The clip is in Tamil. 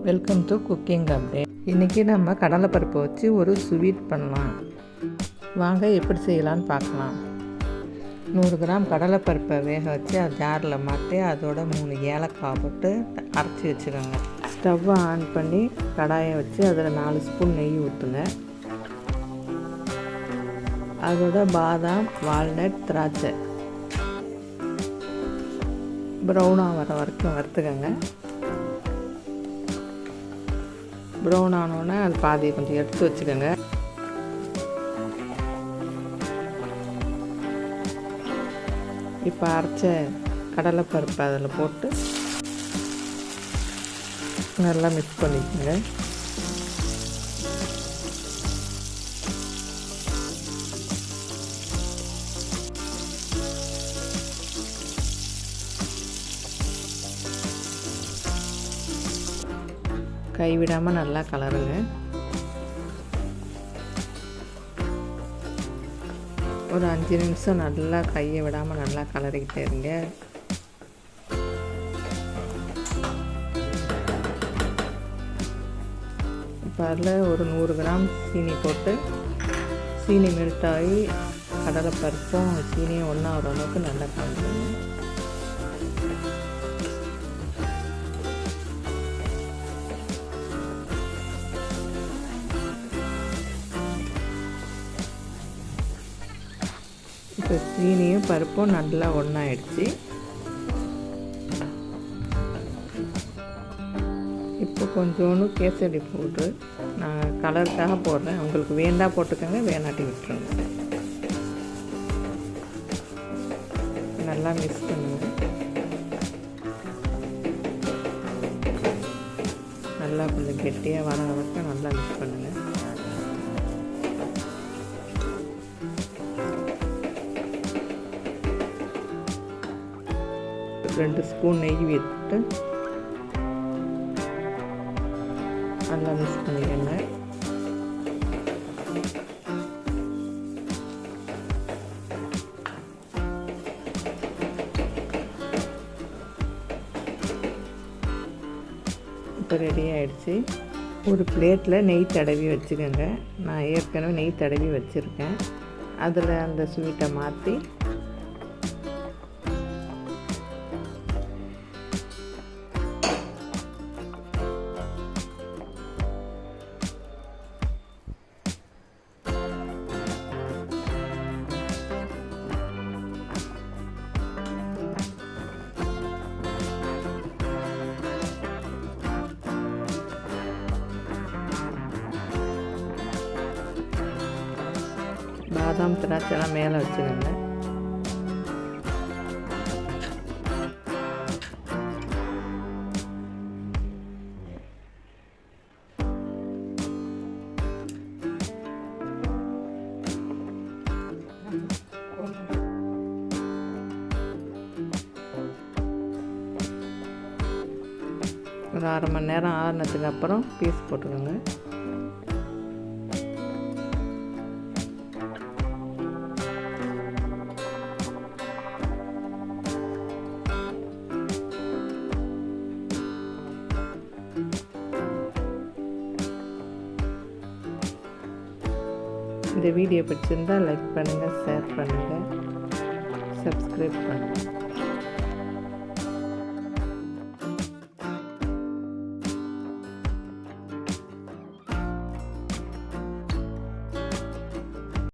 Welcome to cooking update. இன்றைக்கி நம்ம கடலைப்பருப்பை வச்சு ஒரு ஸ்வீட் பண்ணலாம். வாங்க எப்படி செய்யலான்னு பார்க்கலாம். 100 கிராம் கடலைப்பருப்பை வேக வச்சு அது ஜாரில் மாற்றி அதோட 3 ஏலக்காய் போட்டு அரைச்சி வச்சுக்கோங்க. ஸ்டவ்வை ஆன் பண்ணி கடாயை வச்சு அதில் 4 ஸ்பூன் நெய் ஊற்றுங்க. அதோட பாதாம், வால்நட், திராட்சை ப்ரௌனாக வர வரைக்கும் வறுத்துக்கோங்க. ப்ரௌன் ஆனோடனே அது பாதியை கொஞ்சம் எடுத்து வச்சுக்கோங்க. இப்போ அரைச்ச கடலைப்பருப்பு அதில் போட்டு நல்லா மிக்ஸ் பண்ணிக்கோங்க. கைவிடாமல் நல்லா கலருங்க. ஒரு 5 நிமிஷம் நல்லா கையை விடாமல் நல்லா கலரிக்கிட்டே இருங்க. இப்போ அதில் ஒரு 100 கிராம் சீனி போட்டு சீனி மெல்ட் ஆகி கடலைப்பருப்பும் சீனியும் ஒன்றா வர அளவுக்கு நல்லா கலந்துருங்க. இப்போ சீனியும் பருப்பும் நல்லா ஒன்றாயிடுச்சு. இப்போ கொஞ்சோண்டு கேசரி பவுட்ரு நான் கலருக்காக போடுறேன். உங்களுக்கு வேண்டா போட்டுக்கோங்க, வேணாட்டி விட்டுருங்க. நல்லா மிக்ஸ் பண்ணுங்க. நல்லா கொஞ்சம் கெட்டியாக வர வரைக்கும் நல்லா மிக்ஸ் பண்ணுங்கள். ரெண்டு ஸ்பூன் நெய் விட்டு நல்லா மிக்ஸ் பண்ணிக்கோங்க. இப்போ ரெடி ஆகிடுச்சு. ஒரு பிளேட்டில் நெய் தடவி வச்சுக்கோங்க. நான் ஏற்கனவே நெய் தடவி வச்சுருக்கேன். அதில் அந்த ஸ்வீட்டை மாற்றி பாதாம், திராட்சைலாம் மேலே வச்சுக்கோங்க. ஒரு 1/2 மணி நேரம் ஆறுனதுக்கு அப்புறம் பீஸ் போட்டுக்கோங்க. இந்த வீடியோ பிடிச்சிருந்தால் லைக் பண்ணுங்கள், ஷேர் பண்ணுங்கள், சப்ஸ்கிரைப் பண்ணுங்கள்.